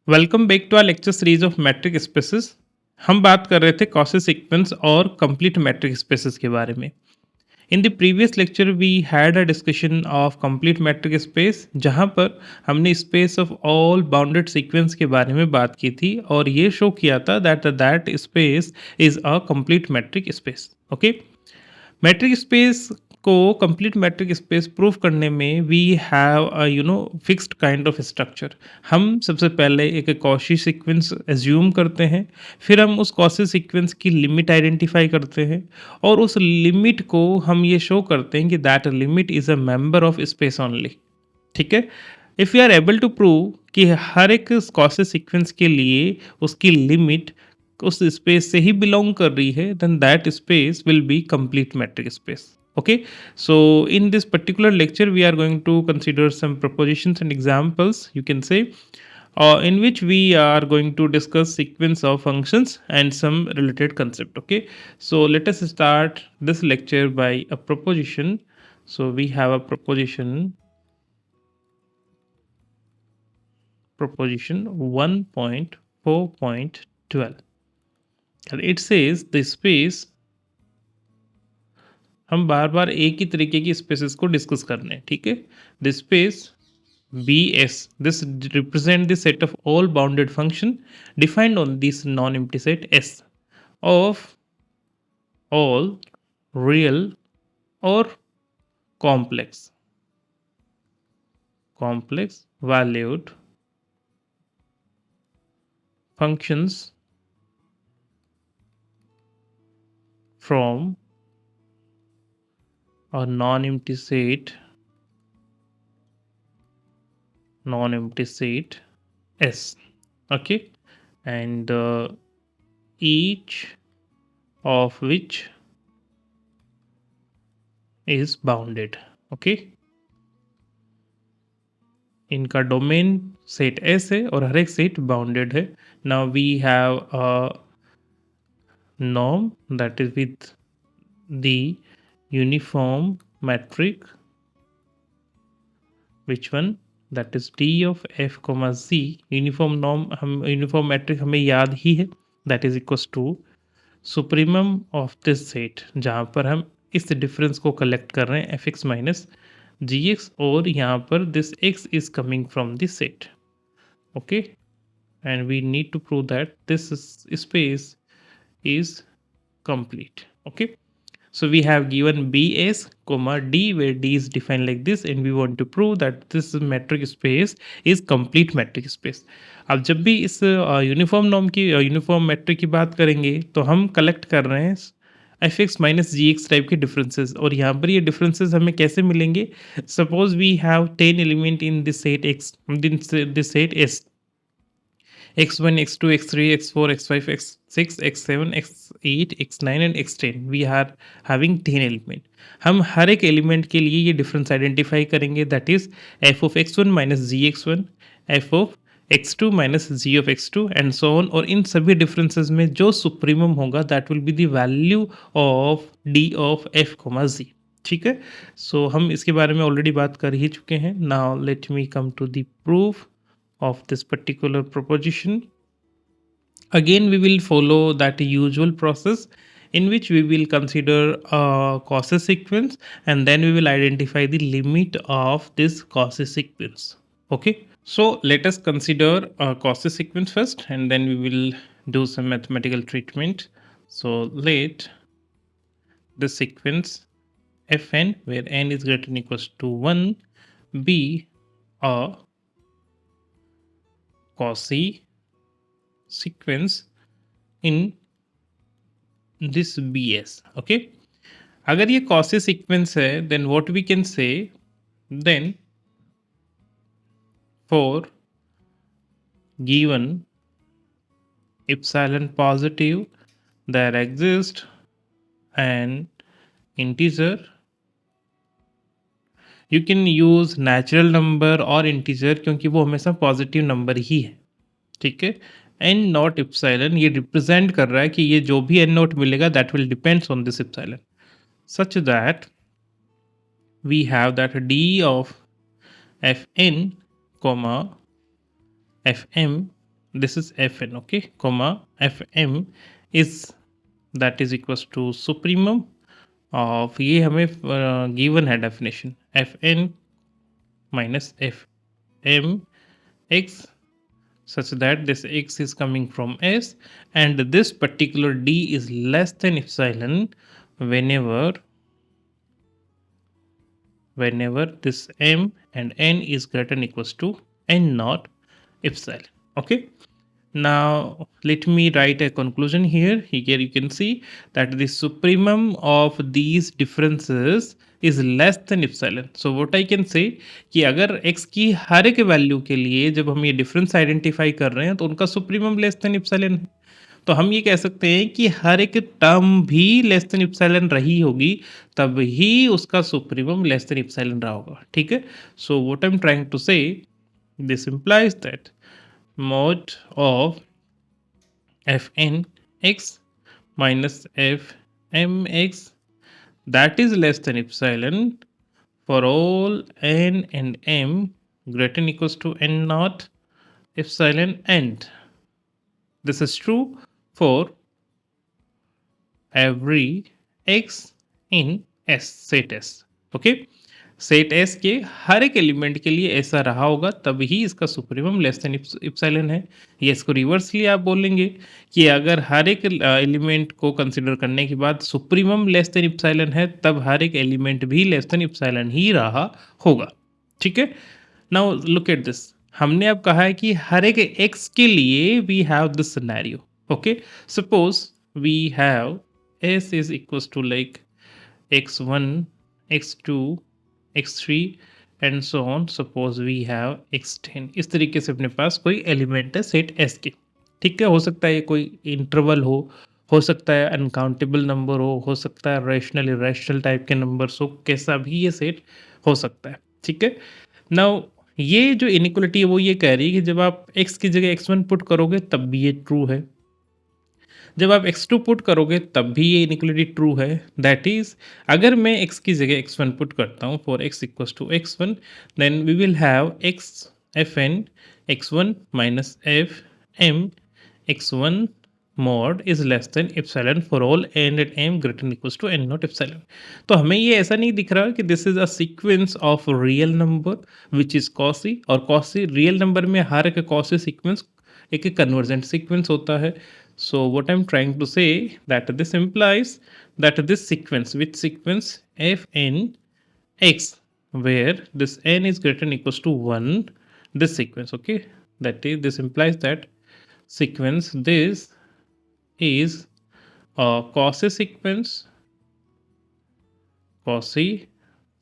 Welcome back to our lecture series of metric spaces. हम बात कर रहे थे कॉसी सीक्वेंस और कंप्लीट मैट्रिक स्पेसेस के बारे में। In the previous lecture we had a discussion of complete metric space, जहां पर हमने space of all bounded sequence के बारे में बात की थी और ये शो किया था that space is a complete metric space. Okay, metric space को कंप्लीट मैट्रिक स्पेस प्रूव करने में we have a fixed kind of structure. हम सबसे पहले एक कॉशी सीक्वेंस एज्यूम करते हैं, फिर हम उस कॉशी सीक्वेंस की लिमिट आइडेंटिफाई करते हैं और उस लिमिट को हम ये शो करते हैं कि that limit is a member of space only. ठीक है, if you are able to prove कि हर एक कॉशी सीक्वेंस के लिए उसकी लिमिट उस स्पेस से ही बिलोंग कर रही है, then that space will be complete metric space. Okay, so in this particular lecture we are going to consider some propositions and examples, you can say, in which we are going to discuss sequence of functions and some related concept. Okay, so let us start this lecture by a proposition. So we have a proposition 1.4.12 and it says the space, हम बार बार एक ही तरीके की spaces को discuss कर रहे हैं। ठीक है, the space BS, this represent the set of all bounded function defined on this non-empty set S of all real or complex valued functions from a non-empty set S. Okay, and each of which is bounded. Okay, इनका domain set S है और हर एक set bounded है। Now we have a norm that is with the uniform metric, which one, that is d of f comma z। Uniform norm हम uniform metric हमें याद ही है, that is equals to supremum of this set, जहाँ पर हम इस difference को कलेक्ट कर रहे हैं f x minus g x, और यहाँ पर this x is coming from this set. Okay, and we need to prove that this space is complete. Okay, so we have given bs comma d, where d is defined like this, and we want to prove that this metric space is complete metric space. अब जब भी इस uniform norm की uniform metric की बात करेंगे तो हम कलेक्ट कर रहे हैं f x minus g x type के डिफरेंसेस, और यहाँ पर ये डिफरेंसेस हमें कैसे मिलेंगे? Suppose we have 10 element in this set X, this set S, x1, x2, x3, x4, x5, x6, x7, x8, x9 and x10, we are having 10 element. हम हर एक एलिमेंट के लिए ये डिफरेंस आइडेंटिफाई करेंगे, that is f of x1 minus g x one, f of x2 minus g of x2 and so on, और इन सभी डिफरेंसेस में जो सुप्रीमम होगा that will be the value of d of f comma g. ठीक है, सो हम इसके बारे में ऑलरेडी बात कर ही चुके हैं। Now let me come to the proof of this particular proposition. Again we will follow that usual process in which we will consider a Cauchy sequence and then we will identify the limit of this Cauchy sequence. Okay, so let us consider a Cauchy sequence first and then we will do some mathematical treatment. So let the sequence fn, where n is greater than equals to 1, be a Cauchy sequence in this BS. Okay, अगर ये Cauchy sequence है, then what we can say, then for given epsilon positive there exists an integer, you can use natural number और integer क्योंकि वो हमेशा positive number ही है। ठीक है, एन नॉट इप्साइलन ये रिप्रेजेंट कर रहा है कि ये जो भी एन नॉट मिलेगा that will depends on this epsilon, such that we have that d of f n comma f m this is fn, okay, comma fm is that is equals to supremum of ये हमें given है definition fn minus fm x such that this x is coming from s and this particular d is less than epsilon whenever this m and n is greater than equals to n naught epsilon. Okay, now let me write a conclusion here. Here you can see that the supremum of these differences is less than epsilon. So what I can say कि अगर x की हर एक value के लिए जब हम ये difference identify कर रहे हैं तो उनका सुप्रीमम लेस देन इप्सिलॉन है। तो हम ये कह सकते हैं कि हर एक टर्म भी लेस देन इप्सिलॉन रही होगी तब ही उसका सुप्रीमम लेस देन इप्सिलॉन रहा होगा। ठीक है, so what I am trying to say this implies that mod of fn x minus fmx that is less than epsilon for all n and m greater than equals to n naught epsilon, and this is true for every x in S set S. Okay, set S के हर एक element के लिए ऐसा रहा होगा तभी इसका supremum less then epsilon है। ये इसको रिवर्सली आप बोलेंगे कि अगर हर एक एलिमेंट को कंसिडर करने के बाद सुप्रीमम लेस देन इप्सिलॉन है तब हर एक एलिमेंट भी लेस देन इप्सिलॉन ही रहा होगा। ठीक है, नाउ लुक एट दिस, हमने अब कहा है कि हर एक x के लिए we have this scenario. Okay, suppose we have s is equals to like x1 x2 x3 and so on. Suppose we have x10, इस तरीके से अपने पास कोई एलिमेंट है सेट s के। ठीक है, हो सकता है ये कोई इंटरवल हो सकता है अनकाउंटेबल नंबर हो सकता है रैशनल इरेशनल टाइप के नंबर्स हो, कैसा भी ये सेट हो सकता है। ठीक है, नाउ ये जो इनइक्वालिटी है वो ये कह रही है कि जब आप x की जगह x1 पुट करोगे तब भी ये ट्रू है, जब आप x2 पुट करोगे तब भी ये इनइक्वालिटी ट्रू है। दैट इज अगर मैं x की जगह x1 पुट करता हूँ for x equals to x1 then we will have x fn x1 minus f m x1 mod is less than epsilon for all n at m greater than equals to n not epsilon. तो हमें ये ऐसा नहीं दिख रहा कि this is a sequence of real number which is quasi, और quasi real number में हर एक कॉसी सीक्वेंस एक कन्वर्जेंट सीक्वेंस होता है। So what I'm trying to say that this implies that this sequence, which sequence fn x, where this n is greater than equals to 1, this sequence, okay, that is this implies that sequence this is a Cauchy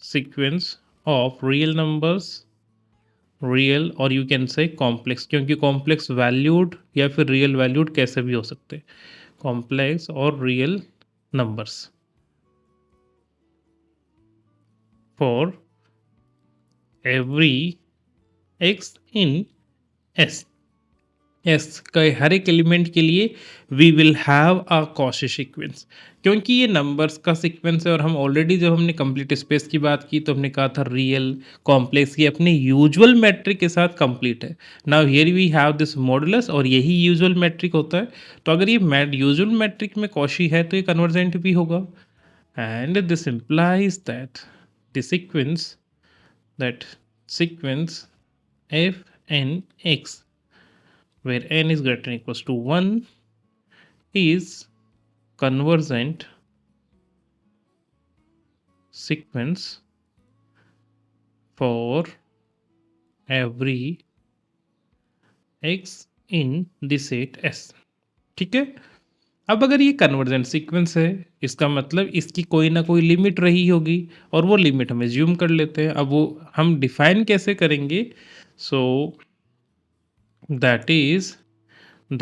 sequence of real numbers, real और you can say complex, क्योंकि complex valued या फिर real valued कैसे भी हो सकते हैं, complex और real numbers for every x in S. S का हर एक एलिमेंट के लिए we will have a Cauchy sequence, क्योंकि ये नंबर्स का सीक्वेंस है और हम ऑलरेडी जब हमने कंप्लीट स्पेस की बात की तो हमने कहा था रियल कॉम्प्लेक्स ये अपने यूजुअल मैट्रिक के साथ कंप्लीट है। Now here we have this modulus और यही यूजुअल मैट्रिक होता है, तो अगर ये यूजुअल मैट्रिक में कॉची है तो ये कन्वर्जेंट भी होगा, and this implies that the sequence f n x where n is greater than equals to 1 is convergent sequence for every x in the set S. ठीक है, अब अगर ये कन्वर्जेंट सीक्वेंस है इसका मतलब इसकी कोई ना कोई लिमिट रही होगी और वो लिमिट हम एज्यूम कर लेते हैं। अब वो हम डिफाइन कैसे करेंगे, सो that is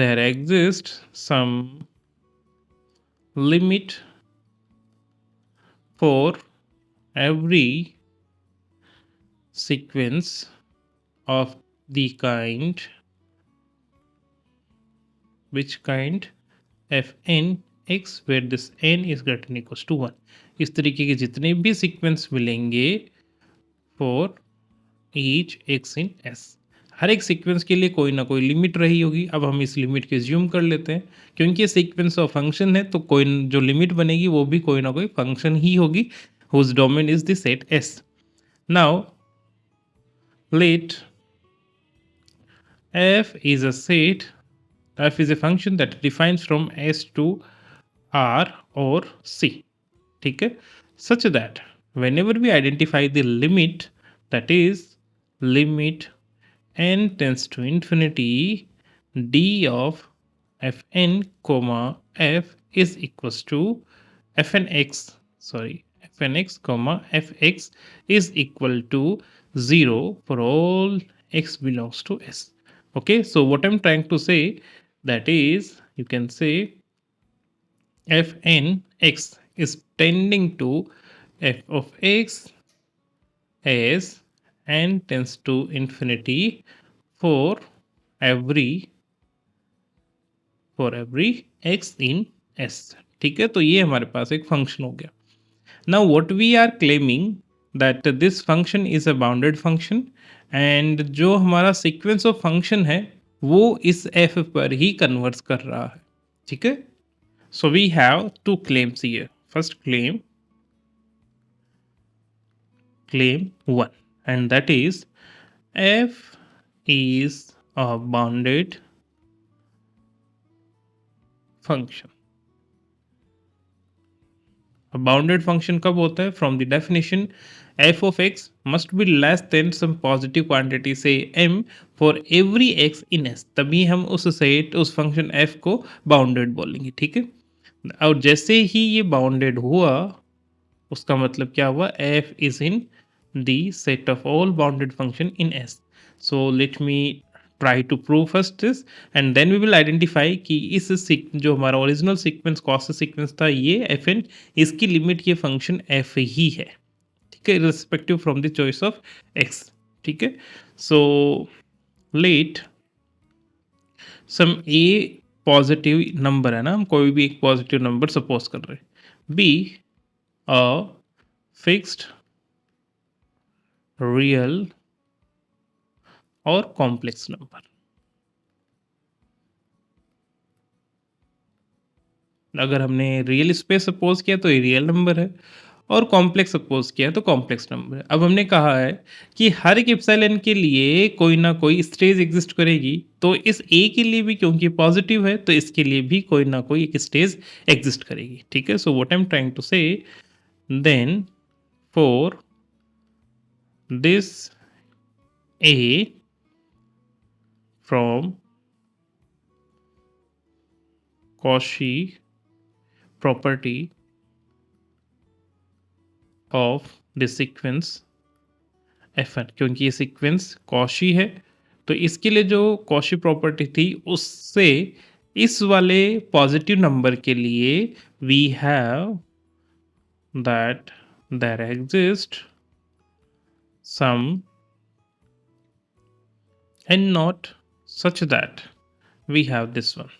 there exists some limit for every sequence of the kind which kind fn x where this n is greater than equals to 1। इस तरीके के जितने भी सीक्वेंस मिलेंगे for each x in s, हर एक sequence के लिए कोई ना कोई लिमिट रही होगी। अब हम इस लिमिट को एज्यूम कर लेते हैं, क्योंकि ये सीक्वेंस ऑफ फंक्शन है तो कोई जो लिमिट बनेगी वो भी कोई ना कोई फंक्शन ही होगी whose domain is the set S. Now let f is a set, f is a function that defines from S to R or C. ठीक है, such that whenever we identify the limit, that is limit n tends to infinity, d of fn comma f is equals to fn x, sorry, fn x comma fx is equal to 0 for all x belongs to S. Okay, so what I'm trying to say, that is, you can say fn x is tending to f of x as n tends to infinity for every x in S. ठीक है, तो ये हमारे पास एक function हो गया. Now what we are claiming that this function is a bounded function, and जो हमारा सीक्वेंस ऑफ फंक्शन है वो इस f पर ही कन्वर्ट्स कर रहा है. ठीक है, so we have two claims here. First claim 1, and that is f is a bounded function. A bounded function कब होता है? From the definition, f of x must be less than some positive quantity say m for every x in S. तभी हम उस set उस function f को bounded बोलेंगे. ठीक है, और जैसे ही ये बाउंडेड हुआ उसका मतलब क्या हुआ? f is in the set of all bounded function in S. So let me try to prove first this, and then we will identify कि इस जो हमारा ओरिजिनल सीक्वेंस कॉस्ट सीक्वेंस था ये एफ एन, इसकी लिमिट ये function F ही है. ठीक है, respective from the choice of x. ठीक है, सो लेट सम ए पॉजिटिव नंबर है ना, हम कोई भी एक पॉजिटिव नंबर सपोज कर रहे हैं, बी अ फिक्स्ड रियल और कॉम्प्लेक्स नंबर. अगर हमने रियल स्पेस सपोज किया तो ये रियल नंबर है, और कॉम्प्लेक्स सपोज किया तो कॉम्प्लेक्स नंबर है. अब हमने कहा है कि हर एक एप्सिलॉन के लिए कोई ना कोई स्टेज एग्जिस्ट करेगी, तो इस ए के लिए भी क्योंकि पॉजिटिव है तो इसके लिए भी कोई ना कोई एक स्टेज एग्जिस्ट करेगी. ठीक है, so what I am trying to say, then for this a from Cauchy property of the sequence Fn, क्योंकि ये सीक्वेंस कॉशी है तो इसके लिए जो कॉशी प्रॉपर्टी थी उससे इस वाले पॉजिटिव नंबर के लिए we have that there exist some n naught such that we have this one,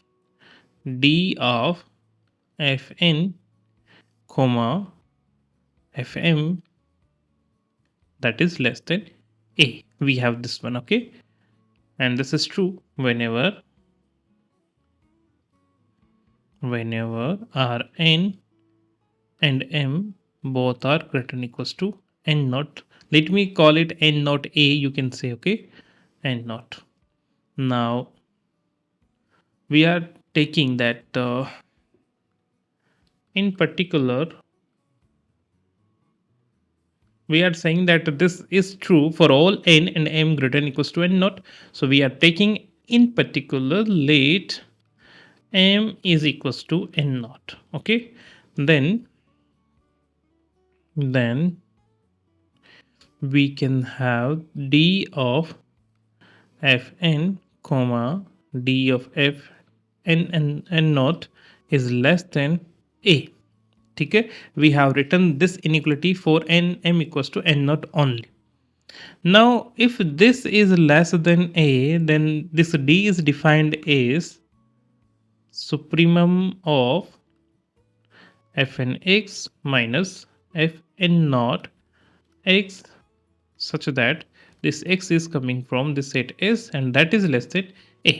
d of fn comma fm that is less than a. We have this one, okay, and this is true whenever r n and m both are greater than equals to n naught. Let me call it n naught a, you can say, okay, n naught. Now we are taking that in particular we are saying that this is true for all n and m greater than equals to n naught. So we are taking in particular let m is equals to n naught. Okay, then we can have d of fn comma d of f n naught is less than a. ठीक है, we have written this inequality for n m equals to n naught only. Now if this is less than a, then this d is defined as supremum of fn x minus fn naught x such that this x is coming from the set S and that is less than A.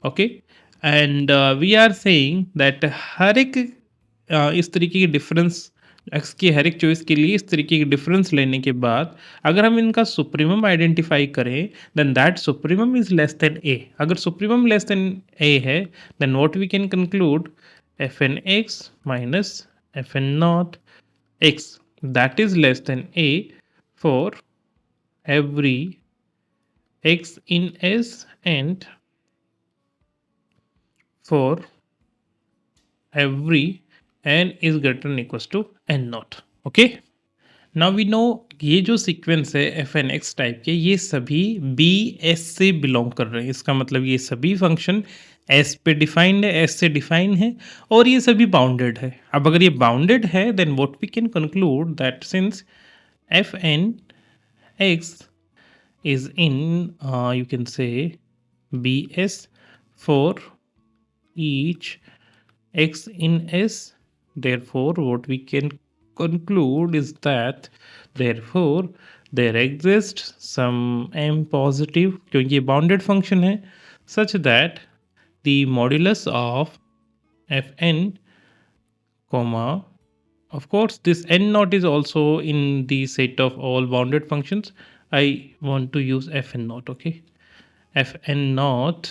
Okay, and we are saying that हर एक इस तरीके के difference x की हर एक choice के लिए इस तरीके के डिफरेंस लेने के बाद अगर हम इनका सुप्रीमम आइडेंटिफाई करें then that supremum is less than a. अगर सुप्रीमम लेस देन ए है then what we can conclude f n x minus f n not x that is less than a for every x in S and for every n is greater than equals to n naught. Okay, now we know ये जो sequence है F n x type के ये सभी B S से belong कर रहे हैं. इसका मतलब ये सभी फंक्शन एस पे डिफाइंड है, एस से डिफाइन है और ये सभी बाउंडेड है. अब अगर ये बाउंडेड है then what we can conclude that since f n x is in you can say BS for each x in S. Therefore, what we can conclude is that therefore there exists some m positive क्योंकि ये bounded function है such that the modulus of fn comma of course this n naught is also in the set of all bounded functions. I want to use fn naught. Okay, fn naught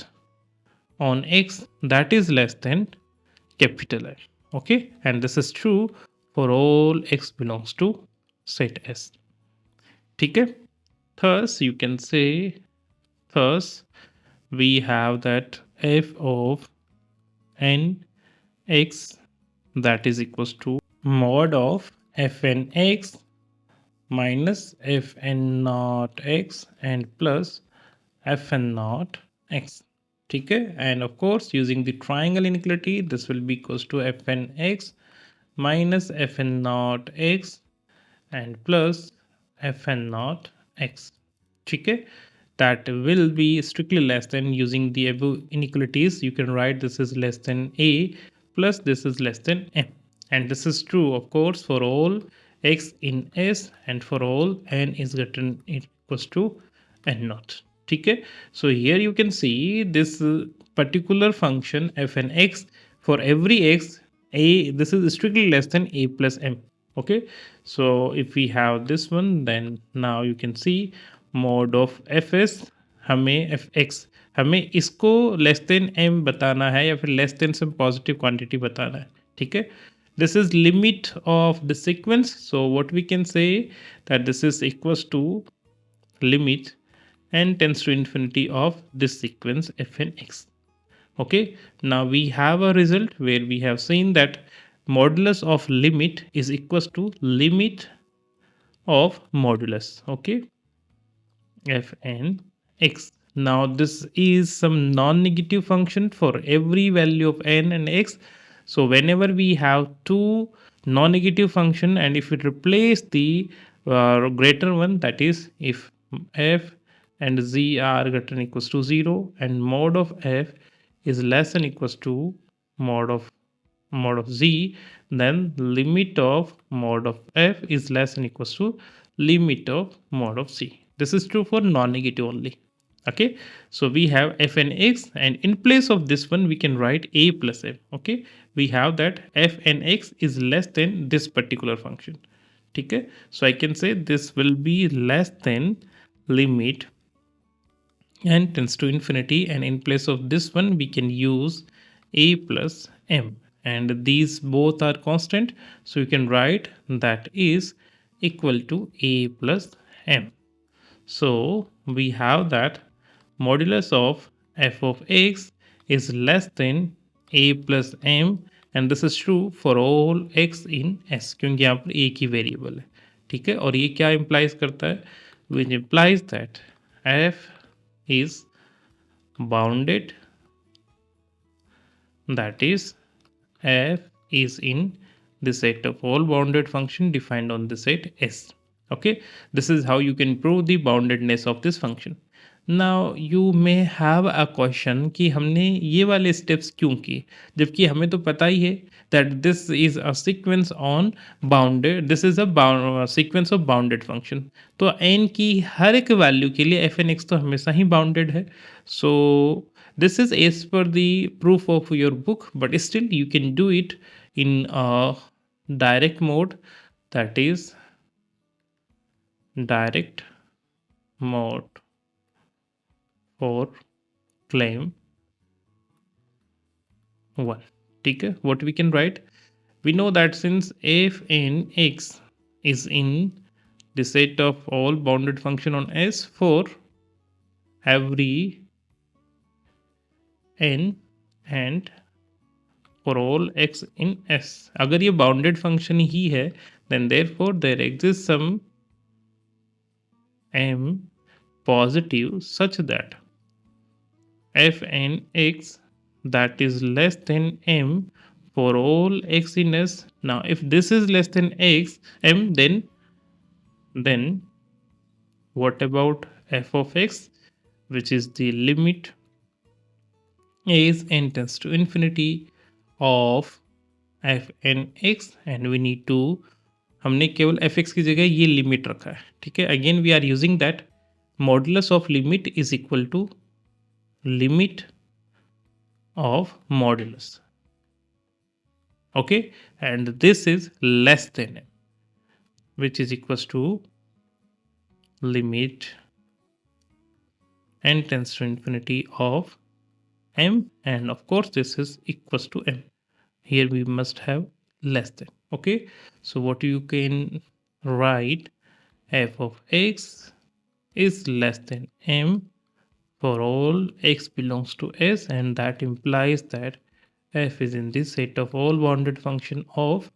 on x that is less than capital F. Okay, and this is true for all x belongs to set S. ठीक है, thus you can say thus we have that f of n x that is equals to mod of fn x minus fn naught x and plus fn naught x. ठीक है, and of course using the triangle inequality this will be equals to fn x minus fn naught x and plus fn naught x. ठीक है, that will be strictly less than using the above inequalities you can write this is less than a plus this is less than m, and this is true of course for all x in S and for all n is greater than equals to n naught. ठीक है, so here you can see this particular function fn x for every x a this is strictly less than a plus m. Okay, so if we have this one then now you can see mod of fs हमें fx हमें इसको less than m बताना है या फिर less than some positive quantity बताना है. ठीक है, this is limit of the sequence, so what we can say that this is equals to limit n tends to infinity of this sequence fn x. Okay, now we have a result where we have seen that modulus of limit is equals to limit of modulus. Okay, fn x. Now this is some non-negative function for every value of n and x. So whenever we have two non-negative function and if we replace the greater one, that is if f and z are greater than equals to 0 and mod of f is less than equals to mod of z, then limit of mod of f is less than equals to limit of mod of z. This is true for non-negative only. Okay, so we have fn x and in place of this one we can write a plus m. Okay, we have that fn x is less than this particular function. ठीक है, so I can say this will be less than limit n tends to infinity and in place of this one we can use a plus m and these both are constant, so you can write that is equal to a plus m. So we have that modulus of f of x is less than a plus m and this is true for all x in S क्योंकि यहाँ पर एक ही variable है. ठीक है, और ये क्या इम्प्लाइज करता है, which implies that f is bounded, that is f is in the set of all bounded function defined on the set S. Okay, this is how you can prove the boundedness of this function. Now you may have a question कि हमने ये वाले steps क्यों किए जबकि हमें तो पता ही है that this is a sequence on bounded, this is a sequence of bounded function. तो n की हर एक वैल्यू के लिए f n x तो हमेशा ही बाउंडेड है. So this is as per the proof of your book, but still you can do it in a direct mode, that is direct mode for claim 1. ठीक है, what we can write, we know that since f n x is in the set of all bounded function on S for every n and for all x in S, अगर ये bounded function ही है, then therefore there exists some m positive such that f n x that is less than m for all x in S. Now if this is less than x m, then what about f of x, which is the limit is n tends to infinity of f n x, and we need to, हमने केवल F x की जगह ये limit रखा है. ठीक है, again we are using that modulus of limit is equal to limit of modulus. Okay, and this is less than m, which is equals to limit n tends to infinity of m, and of course this is equals to m. Here we must have less than. Okay, so what you can write, f of x is less than m for all x belongs to S, and that implies that f is in this set of all bounded function of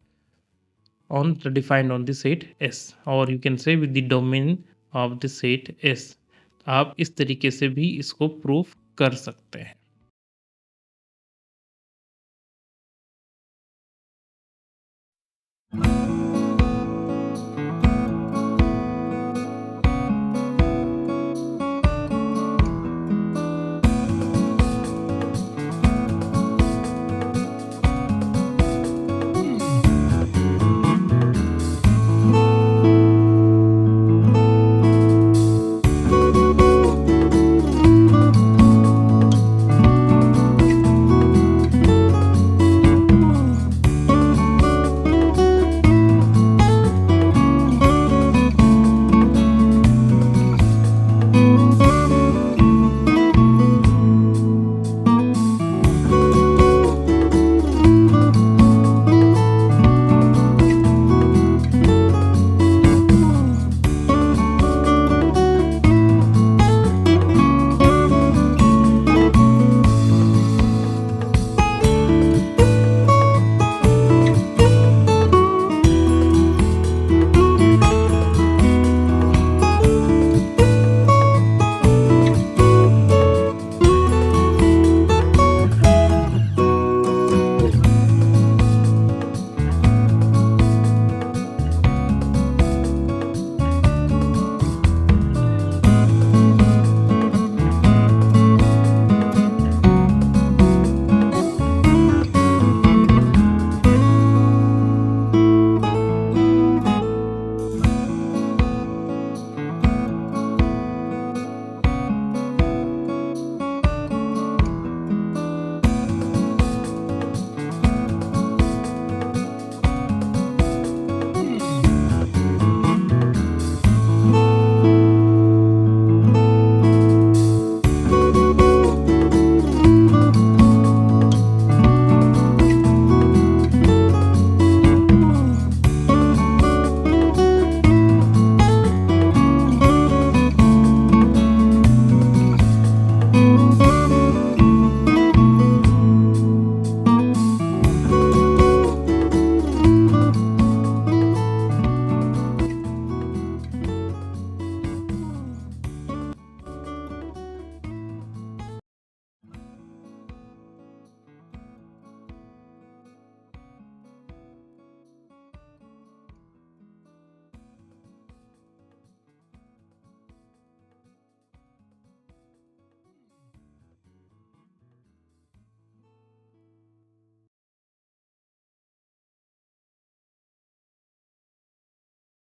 on defined on the set S, or you can say with the domain of the set S. आप इस तरीके से भी इसको proof कर सकते हैं.